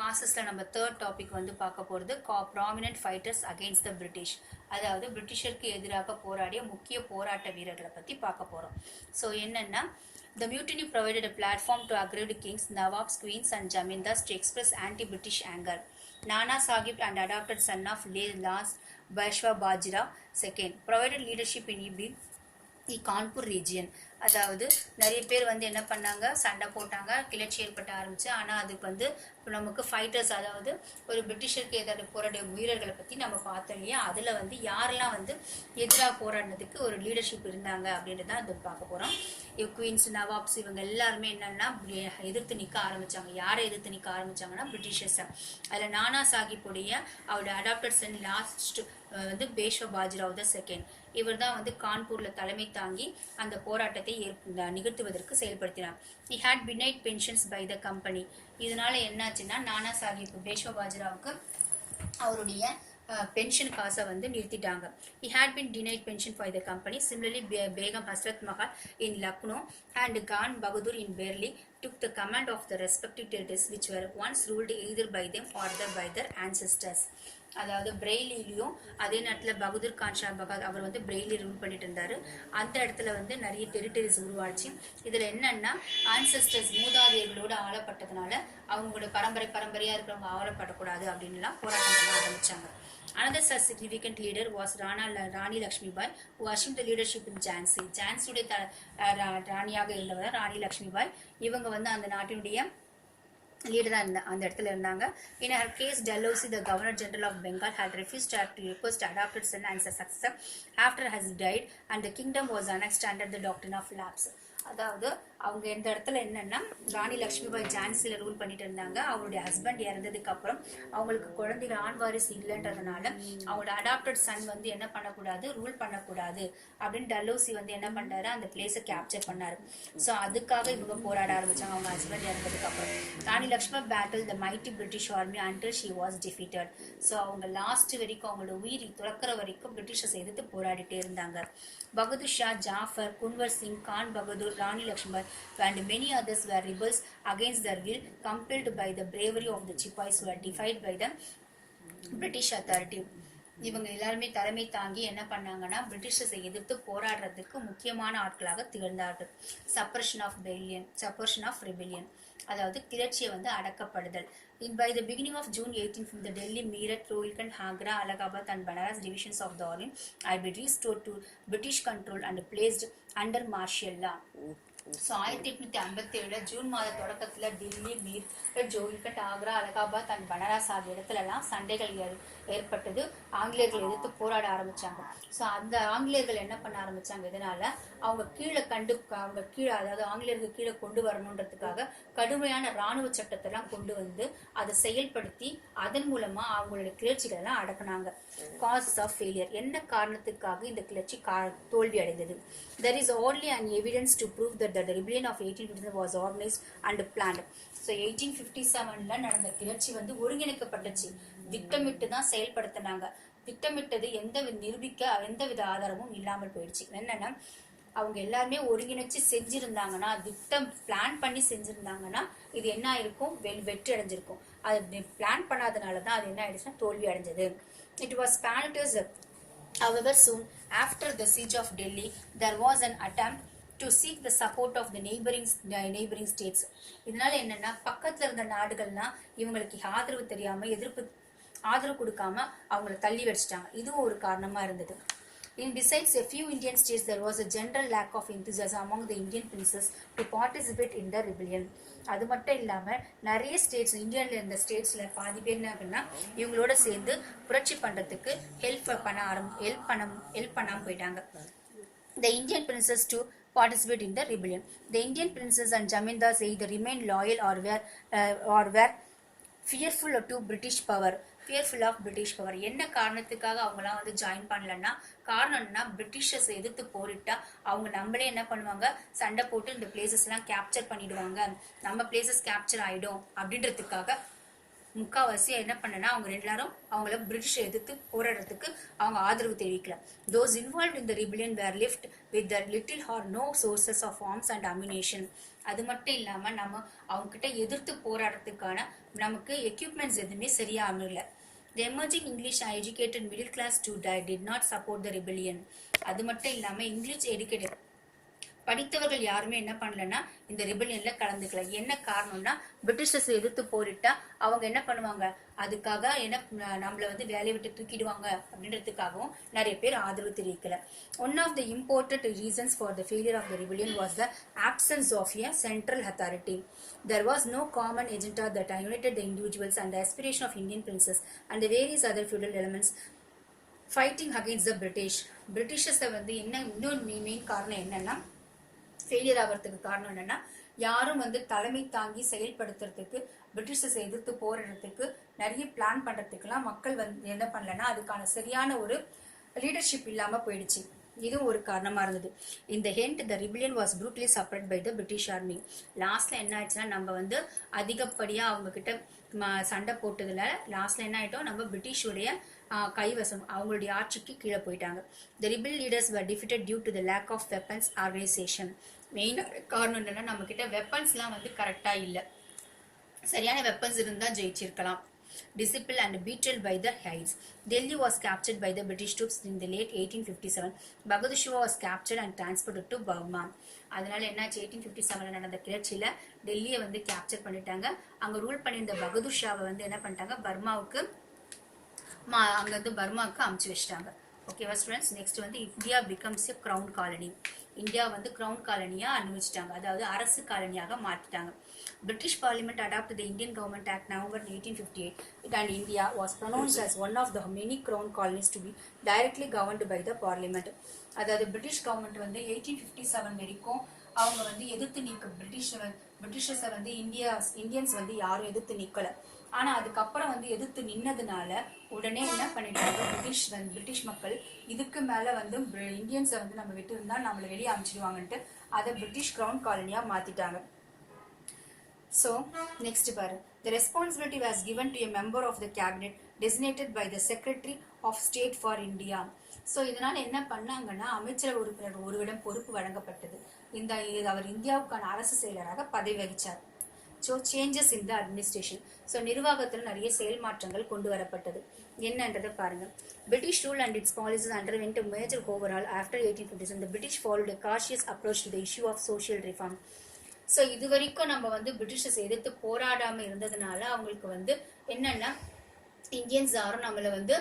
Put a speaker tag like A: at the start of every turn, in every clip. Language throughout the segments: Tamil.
A: கிளாஸஸ்ல நம்ம தேர்ட் டாபிக் வந்து பார்க்க போகிறது prominent fighters against the British. அதாவது பிரிட்டிஷருக்கு எதிராக போராடிய முக்கிய போராட்ட வீரர்களை பற்றி பார்க்க போகிறோம். ஸோ என்னென்னா, the mutiny provided a platform to aggrieved kings, nawabs, queens and jamindars to express anti-British anger. Nana Sahib and adopted son of Last Bashwa Bajira II provided leadership in Kanpur region. அதாவது நிறைய பேர் வந்து என்ன பண்ணாங்க, சண்டை போட்டாங்க, கிளர்ச்சி ஏற்பட்ட ஆரம்பிச்சு. ஆனால் அதுக்கு வந்து நமக்கு ஃபைட்டர்ஸ், அதாவது ஒரு பிரிட்டிஷருக்கு எதிராக போராடிய வீரர்களை பற்றி நம்ம பார்த்தோம் இல்லையா. அதில் வந்து யாரெல்லாம் வந்து எதிராக போராடினதுக்கு ஒரு லீடர்ஷிப் இருந்தாங்க அப்படின்றது தான் அது பார்க்க போகிறோம். குவீன்ஸ், நவாப்ஸ் இவங்க எல்லாருமே என்னன்னா எதிர்த்து நிற்க ஆரம்பிச்சாங்க. யாரை எதிர்த்து நிற்க ஆரம்பிச்சாங்கன்னா பிரிட்டிஷர்ஸை. அதில் நானா சாஹிப்புடைய அவருடைய அடாப்டட் சன் லாஸ்ட் வந்து பேஷ்வா பாஜிராவ் த செகண்ட். இவர் தான் வந்து கான்பூர்ல தலைமை தாங்கி அந்த போராட்டத்தை நிகழ்த்துவதற்கு செயல்படுத்தினார். He had denied pensions by the company. இதனால என்னாச்சுன்னா, நானா சாஹிப் பேஷ்வா பாஜிராவுக்கு அவருடைய பென்ஷன் காசை வந்து நிறுத்திட்டாங்க. He had been denied pension by the company. Similarly, Begum Hasrat Mahal in Lucknow and Khan Bahadur in Berli took the command of the respective territories which were once ruled either by them or by their ancestors. அதாவது பிரெய்லிலையும் அதே நேரத்தில் பகதூர் கான் ஷா பகாத் அவர் வந்து பிரெய்லி ரூல் பண்ணிட்டு இருந்தாரு. அந்த இடத்துல வந்து நிறைய டெரிட்டரிஸ் உருவாச்சு. இதில் என்னன்னா, ஆன்செஸ்டர்ஸ் மூதாதையர்களோடு ஆளப்பட்டதுனால அவங்களோட பரம்பரையாக இருக்கிறவங்க ஆளப்படக்கூடாது அப்படின்லாம் போராட்டம் பண்ண ஆரம்பிச்சாங்க. Another such significant leader was Rani Lakshmibai, who assumed the leadership in Jhansi. ஜான்சியுடைய ராணியாக இருந்தவர் ராணி லக்ஷ்மிபாய். இவங்க வந்து அந்த நாட்டினுடைய லீடரா அந்த இடத்துல இருந்தாங்க. In her case, Dalhousie, the Governor General of Bengal, had refused to request adopted son as a successor after he has died, and the kingdom was annexed under the doctrine of lapse. அதாவது அவங்க இந்த இடத்துல என்னன்னா, ராணி லக்ஷ்மிபாய் ஜான்சில ரூல் பண்ணிட்டு இருந்தாங்க. அவங்களுடைய ஹஸ்பண்ட் இறந்ததுக்கு அப்புறம் அவங்களுக்கு குழந்தைகள் ஆண் வாரிசு இல்லைன்றதுனால அவங்களோட அடாப்டட் சன் வந்து என்ன பண்ணக்கூடாது, ரூல் பண்ணக்கூடாது அப்படின்னு டல்லோசி வந்து என்ன பண்ணாரு, அந்த பிளேஸை கேப்சர் பண்ணாரு. ஸோ அதுக்காக இவங்க போராட ஆரம்பிச்சாங்க அவங்க ஹஸ்பண்ட் இறந்ததுக்கு அப்புறம். Rani Lakshmi battle the mighty British army until she was defeated. So அவங்க லாஸ்ட் வரைக்கும் அவங்களோட உயிர் துறக்கிற வரைக்கும் பிரிட்டிஷர்ஸ் எதிர்த்து போராடிட்டே இருந்தாங்க. பகதூர் ஷா, ஜாஃபர், குன்வர் சிங், கான் பகதூர், ராணி Lakshmi and many others were rebels against their will, compelled by the bravery of the Chipais who were defied by the British authority. இவங்க எல்லாருமே தலைமை தாங்கி என்ன பண்ணாங்கன்னா, பிரிட்டிஷர்ஸை எதிர்த்து போராடுறதுக்கு முக்கியமான ஆட்களாக திகழ்ந்தார்கள். சப்ரஷன் ஆஃப் ரிபெல்லியன், அதாவது கிளர்ச்சியை வந்து அடக்கப்படுதல். By the beginning of June 18, from the Delhi, Meerut, Rohilkhand, Agra, Allahabad and Banaras divisions of the army had been restored to British control and placed under martial law. So 1857 June மாத தொடக்கத்தில் டெல்லி, மீரட், ஜோஹில்கண்ட், ஆக்ரா, அலகாபாத் அண்ட் பனாரஸ் ஆகிய இடத்துலலாம் சண்டைகள் ஏற்பட்டது. ஆங்கிலேயர்கள் எதிர்த்து போராட ஆரம்பிச்சாங்க. ஸோ அந்த ஆங்கிலேயர்கள் என்ன பண்ண ஆரம்பிச்சாங்க, இதனால அவங்க கீழே அதாவது ஆங்கிலேயர்கள் கீழே கொண்டு வரணுன்றதுக்காக கடுமையான இராணுவ சட்டத்தெல்லாம் கொண்டு வந்து அதை செயல்படுத்தி அதன் மூலமா அவங்களுடைய கிளர்ச்சிகள் எல்லாம் அடக்குனாங்க. காசஸ் ஆஃப் ஃபெயிலியர், என்ன காரணத்துக்காக இந்த கிளர்ச்சி தோல்வி அடைந்தது. There is only an evidence to prove that the rebellion of 1857 was organized and planned. So 1857ல நடந்த கிளர்ச்சி வந்து ஒருங்கிணைக்கப்பட்டுச்சு, திட்டமிட்டு தான் செயல்படுத்தினாங்க. திட்டமிட்டது எந்தவித ஆதாரமும் இல்லாமல் போயிடுச்சு. என்னன்னா, அவங்க எல்லாருமே ஒருங்கிணைச்சு செஞ்சிருந்தாங்கன்னா, திட்டம் பிளான் பண்ணி செஞ்சிருந்தாங்கன்னா இது என்ன ஆயிருக்கும், வெற்றி அடைஞ்சிருக்கும். அது பிளான் பண்ணாதனாலதான் அது என்ன ஆயிடுச்சுன்னா தோல்வி அடைஞ்சது. It was planned. However, soon after the siege of Delhi, there was an attempt to seek the support of the neighboring states. இதனால என்னன்னா, பக்கத்துல இருந்த நாடுகள்லாம் இவங்களுக்கு ஆதரவு கொடுக்காம அவங்களை தள்ளி வச்சிட்டாங்க. இதுவும் ஒரு காரணமா இருந்தது. Besides a few Indian states, there was a general lack of enthusiasm among the Indian princes to participate in the rebellion. அது மட்டும் இல்லாம நிறைய ஸ்டேட்ஸ், இந்தியாவில் இருந்த ஸ்டேட்ஸ்ல பாதி பேர் என்ன அப்படின்னா இவங்களோட சேர்ந்து புரட்சி பண்றதுக்கு ஹெல்ப் பண்ணாம போயிட்டாங்க. The Indian princes to participate in the rebellion. The Indian princes and jamindars either remained loyal or were fearful of British power. என்ன காரணத்துக்காக அவங்களாம் வந்து ஜாயின் பண்ணலன்னா, காரணம் என்னன்னா, பிரிட்டிஷர்ஸ் எதிர்த்து போரிட்டா அவங்க நம்மளே என்ன பண்ணுவாங்க, சண்டை போட்டு இந்த பிளேசஸ் எல்லாம் கேப்சர் பண்ணிடுவாங்க, நம்ம பிளேசஸ் கேப்சர் ஆயிடும் அப்படின்றதுக்காக முக்காவாசி என்ன பண்ணனா அவங்க எல்லாரும் அவங்கள பிரிட்டிஷ் எதிர்த்து போராடுறதுக்கு அவங்க ஆதரவு தெரிவிக்கல. Those involved in the rebellion were left with the little or no sources of arms and ammunition. அது மட்டும் இல்லாம நம்ம அவங்க கிட்ட எதிர்த்து போராடுறதுக்கான நமக்கு எக்யூப்மெண்ட்ஸ் எதுவுமே சரியா அமையல. The emerging English educated middle class too did not support the rebellion. அது மட்டும் இல்லாம இங்கிலீஷ் educated படித்தவர்கள் யாருமே என்ன பண்ணலன்னா இந்த ரிபெலியன்ல கலந்துக்கல. என்ன காரணம்னா பிரிட்டிஷர்ஸ் எதிர்த்து போரிட்டா அவங்க என்ன பண்ணுவாங்க, அதுக்காக என்ன நம்மள வந்து வேலையை விட்டு தூக்கிடுவாங்க அப்படின்றதுக்காகவும் நிறைய பேர் ஆதரவு தெரிவிக்கல. One of the important reasons for the failure of the rebellion was the absence of a central authority. There was no common agenda that united the individuals and the aspiration of Indian princes and the various other feudal elements fighting against the British. பிரிட்டிஷர்ஸை வந்து என்ன இன்னொரு மெயின் காரணம் என்னன்னா ஃபெயிலியர் ஆகிறதுக்கு காரணம் என்னன்னா யாரும் வந்து தலைமை தாங்கி செயல்படுத்துறதுக்கு பிரிட்டிஷர்ஸ் எதிர்த்து போராடுறதுக்கு நிறைய பிளான் பண்றதுக்குலாம் மக்கள் வந்து என்ன பண்ணலன்னா அதுக்கான சரியான ஒரு லீடர்ஷிப் இல்லாம போயிடுச்சு. இதுவும் ஒரு காரணமா இருந்தது. இந்த hence the rebellion was brutally suppressed by the British army. லாஸ்ட்ல என்ன ஆச்சுன்னா நம்ம வந்து அதிகப்படியா அவங்க கிட்ட சண்டை போட்டதுல லாஸ்ட்ல என்ன ஆயிட்டோம், நம்ம பிரிட்டிஷுடைய கைவசம் அவங்களுடைய ஆட்சிக்கு கீழே போயிட்டாங்க. The rebel leaders were defeated due to the lack of weapons organisation. Main காரணம் என்னன்னா நம்ம கிட்ட வெப்பன்ஸ்லாம் வந்து கரெக்டா இல்லை. சரியான வெப்பன்ஸ் இருந்தா ஜெயிச்சிருக்கலாம். Disciple and betrayed by the Heids. Delhi was captured by the British troops in the late 1857. Bahadur Shah was captured and transported to Burma. அதனால என்னாச்சு, 1857 நடந்த கிளர்ச்சியில டெல்லியை வந்து கேப்சர் பண்ணிட்டாங்க. அங்க ரூல் பண்ணியிருந்த பகதூர் ஷாவை வந்து என்ன பண்ணிட்டாங்க, பர்மாவுக்கு அங்கிருந்து பர்மாவுக்கு அமுச்சு வச்சிட்டாங்க. ஓகேவா ஸ்டூடெண்ட்ஸ், நெக்ஸ்ட் வந்து India becomes a crown colony. India வந்து கிரவுன் காலனியா அனுபவிச்சிட்டாங்க, அதாவது அரசு காலனியாக மாற்றிட்டாங்க. British Parliament adopted the Indian Government Act November 1858. And India was pronounced as one of the many crown colonies to be directly governed by the Parliament. அதாவது பிரிட்டிஷ் கவர்மெண்ட் வந்து 1857 வரைக்கும் அவங்க வந்து எதிர்த்து நீக்க பிரிட்டிஷர்ஸை வந்து இந்தியன்ஸ் வந்து யாரும் எதிர்த்து நிக்கல. ஆனா அதுக்கப்புறம் வந்து எதிர்த்து நின்னதுனால உடனே என்ன பண்ணிட்டாங்க, பிரிட்டிஷ் மக்கள் இதுக்கு மேல வந்து இந்தியன்ஸை வந்து நம்ம விட்டு இருந்தா நம்மளை வெளியே அனுப்பிச்சிடுவாங்கன்ட்டு அதை பிரிட்டிஷ் கிரவுன் காலனியா மாத்திட்டாங்க. So, next பாரு, the responsibility was given to a member of the cabinet designated by the Secretary of State for India. So, இதனால என்ன பண்ணாங்கன்னா அமைச்சர் உறுப்பினர் ஒருவரிடம் பொறுப்பு வழங்கப்பட்டது. அவர் இந்தியாவுக்கான அரசு செயலராக பதவி வகிச்சார். So, changes in the administration. So, நிர்வாகத்தில் நிறைய செயல் மாற்றங்கள் கொண்டு வரப்பட்டது. என்னன்றதை பாருங்க. British rule and its policies underwent a major overhaul after 1857. The British followed a cautious approach to the issue of social reform. So இது வரைக்கும் நம்ம வந்து பிரிட்டிஷர்ஸ் எதிர்த்து போராடாம இருந்ததுனால அவங்களுக்கு வந்து என்னன்னா இந்தியன்ஸ் யாரும் நம்மளை வந்து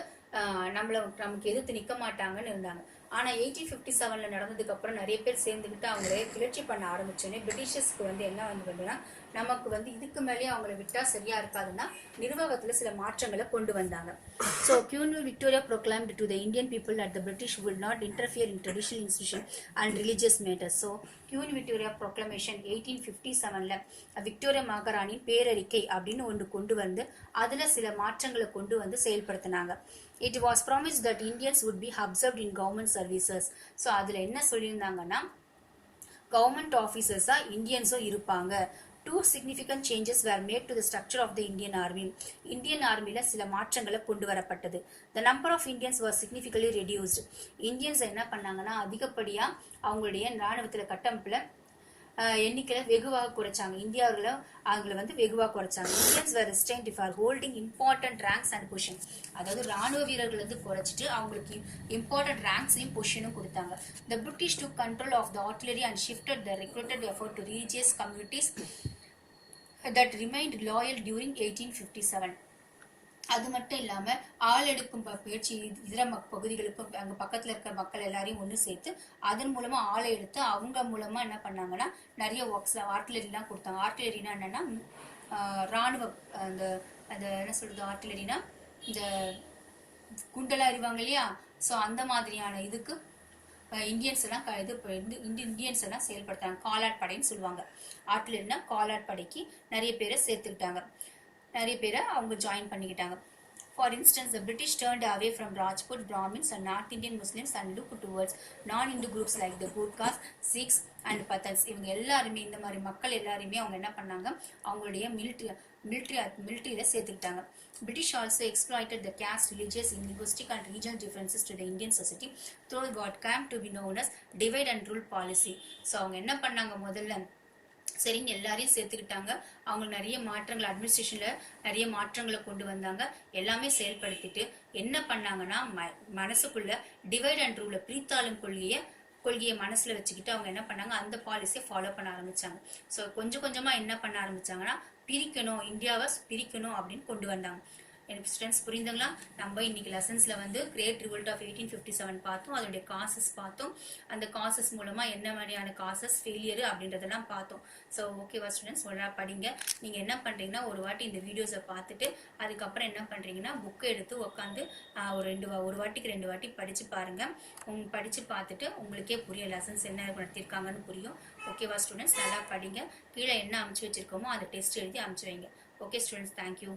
A: நமக்கு எதிர்த்து நிக்க மாட்டாங்கன்னு இருந்தாங்க. ஆனா 1857 நடந்ததுக்கு அப்புறம் நிறைய பேர் சேர்ந்துக்கிட்டு அவங்களே கிளர்ச்சி பண்ண ஆரம்பிச்சோன்னே பிரிட்டிஷர்ஸ்க்கு வந்து என்ன வந்து நமக்கு வந்து இதுக்கு மேலேயே அவங்கள விட்டா சரியா இருக்காதுன்னா நிர்வாகத்துல சில மாற்றங்களை கொண்டு வந்தாங்க. So Queen Victoria proclaimed to the Indian people that the British would not interfere in traditional institutions and religious matters. So Queen Victoria Proclamation 1857ல விக்டோரியா மகாராணி பேரறிக்கை அப்படின்னு ஒன்று கொண்டு வந்து அதுல சில மாற்றங்களை கொண்டு வந்து செயல்படுத்தினாங்க. It was promised that Indians would be observed in government services. So அதுல என்ன சொல்லியிருந்தாங்கன்னா கவர்மெண்ட் ஆஃபீஸர்ஸா இந்தியன்ஸும் இருப்பாங்க. Two significant changes were made to the structure of the Indian Army. Indian Armyல சில மாற்றங்களை கொண்டு வரப்பட்டது. The number of Indians was significantly reduced. Indians என்ன பண்ணாங்கன்னா அதிகப்படியா அவங்களுடைய ராணுவத்துல கட்டமைப்புல எண்ணிக்கையில வெகுவாக குறைச்சாங்க. இந்தியாவில் அவங்களை வந்து வெகுவாக குறைச்சாங்க. Indians were restrained for holding important ranks and position. அதாவது ராணுவ வீரர்கள் வந்து குறைச்சிட்டு அவங்களுக்கு இம்பார்ட்டன்ட் ரேங்க்ஸையும் பொசிஷனும் கொடுத்தாங்க. The British took control of the artillery and shifted the recruited effort to religious communities that remained loyal during 1857. அது மட்டும் இல்லாம ஆள் எடுக்கும் பயிற்சி இதர பகுதிகளுக்கும் அங்க பக்கத்துல இருக்கிற மக்கள் எல்லாரையும் ஒண்ணு சேர்த்து அதன் மூலமா ஆளை எடுத்து அவங்க மூலமா என்ன பண்ணாங்கன்னா நிறைய ஒர்க்ஸ் ஆர்டிலரி எல்லாம் கொடுத்தாங்க. ஆர்டிலரினா என்னன்னா ராணுவ அந்த என்ன சொல்றது, ஆர்டிலரினா இந்த குண்டெல்லாம் அறிவாங்க இல்லையா, ஸோ அந்த மாதிரியான இதுக்கு இந்தியன்ஸ் எல்லாம் இந்தியன்ஸ் எல்லாம் செயல்படுத்தாங்க. காலாட் படைன்னு சொல்லுவாங்க. ஆர்டிலரினா காலாட் படைக்கு நிறைய பேரை சேர்த்துக்கிட்டாங்க, நிறைய பேரை அவங்க ஜாயின் பண்ணிக்கிட்டாங்க. For instance, the British turned away from Rajput, Brahmins and North Indian Muslims and looked towards non-Hindu groups like the Gurkhas, Sikhs and Pathans. இவங்க எல்லாருமே இந்த மாதிரி மக்கள் எல்லாருமே அவங்க என்ன பண்ணாங்க, அவங்களுடைய மிலிட்ரியில் சேர்த்துக்கிட்டாங்க. British also exploited the caste, religious, linguistic and regional differences to the Indian society through what came to be known as divide and rule policy. So அவங்க என்ன பண்ணாங்க, முதல்ல சரின்னு எல்லாரையும் சேர்த்துக்கிட்டாங்க. அவங்க நிறைய மாற்றங்கள், அட்மினிஸ்ட்ரேஷனில் நிறைய மாற்றங்களை கொண்டு வந்தாங்க. எல்லாமே செயல்படுத்திட்டு என்ன பண்ணாங்கன்னா, மனசுக்குள்ள டிவைட் அண்ட் ரூலை, பிரித்தாளும் கொள்கையை மனசுல வச்சுக்கிட்டு அவங்க என்ன பண்ணாங்க, அந்த பாலிசியை ஃபாலோ பண்ண ஆரம்பிச்சாங்க. ஸோ கொஞ்சம் கொஞ்சமா என்ன பண்ண ஆரம்பிச்சாங்கன்னா, பிரிக்கணும், இந்தியாவை பிரிக்கணும் அப்படின்னு கொண்டு வந்தாங்க. எனக்கு ஸ்டூடெண்ட்ஸ் புரிந்துங்களா? நம்ம இன்னைக்கு லெசன்ஸ்ல வந்து கிரேட் ரிவோல்ட் ஆஃப் 1857 பார்த்தோம். அதோடைய காசஸ் பார்த்தோம். அந்த காசஸ் மூலமா என்ன மாதிரியான காசஸ், ஃபெயிலியர் அப்படின்றதெல்லாம் பார்த்தோம். ஸோ ஓகேவா ஸ்டூடெண்ட்ஸ்? ஒழுங்கா படிங்க. நீங்க என்ன பண்றீங்கன்னா, ஒரு வாட்டி இந்த வீடியோஸை பார்த்துட்டு அதுக்கப்புறம் என்ன பண்றீங்கன்னா, புக்கை எடுத்து உட்காந்து ஒரு வாட்டிக்கு 2 வாட்டி படிச்சு பாருங்க. படிச்சு பார்த்துட்டு உங்களுக்கே புரியும் லெசன்ஸ் என்ன நடத்திருக்காங்கன்னு புரியும். ஓகேவா ஸ்டூடெண்ட்ஸ்? நல்லா படிங்க. கீழே என்ன அனுப்பிச்சு வச்சிருக்கோமோ அதை டெஸ்ட் எழுதி அனுப்பிச்சு வைங்க. Okay students, thank you.